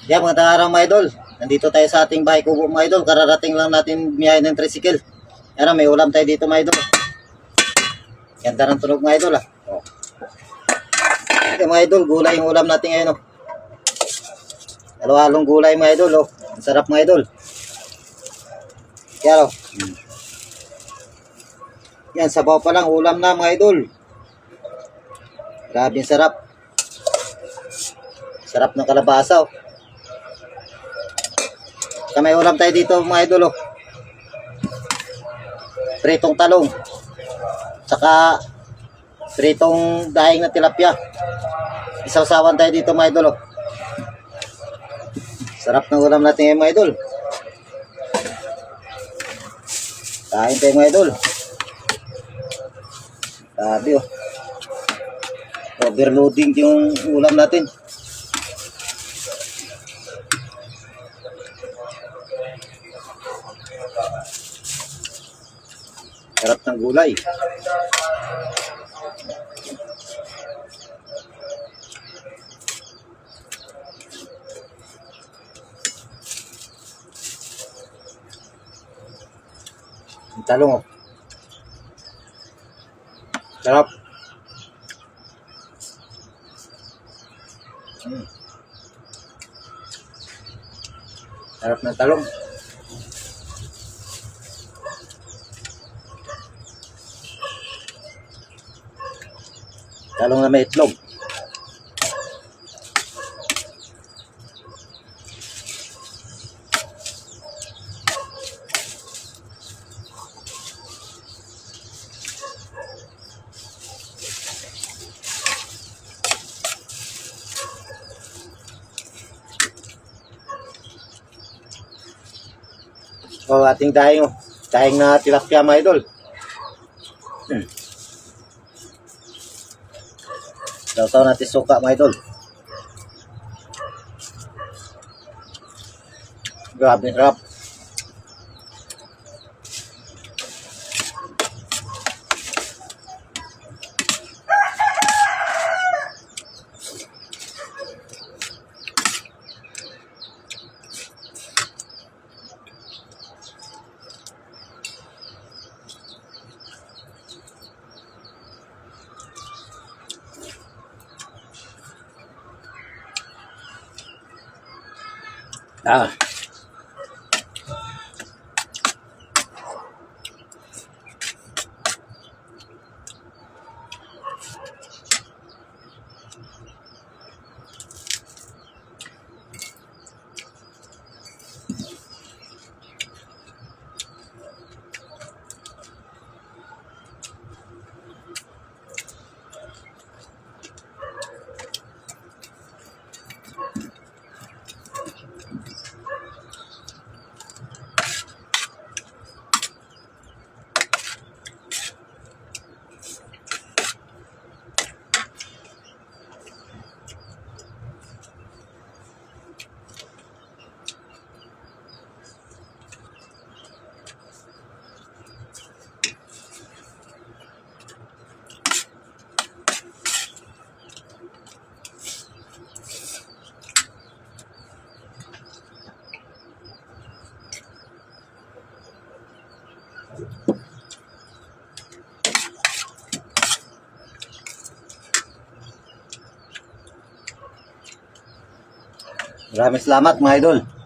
Yeah, mga araw mga idol. Nandito tayo sa ating bahay kubo mga idol. Kararating lang natin biyahe ng tricycle. Yan, may ulam tayo dito mga idol. Ganda ng tunog mga idol ah. Oh. Okay, mga idol, gulay yung ulam natin ngayon oh. Halo-halong gulay mga idol oh. Ang sarap mga idol. Yan oh. Yan, sabaw pa lang ulam na mga idol. Grabe sarap. Sarap ng kalabasa oh. May ulam tayo dito mga idol oh. Pritong talong. Saka pritong daing na tilapia. Isawsawan tayo dito mga idol oh. Sarap ng ulam natin ngayon mga idol. Kain tayo mga idol. Sabi oh. Overloading yung ulam natin. Sarap ng gulay. Ang talong oh. Sarap. Sarap ng talong. Talong na may itlog. O ating daing oh. Daing na tilapia mga idol. Saw-saw natin suka mga idol. Grabe sarap. Ah. Maraming salamat mga idol.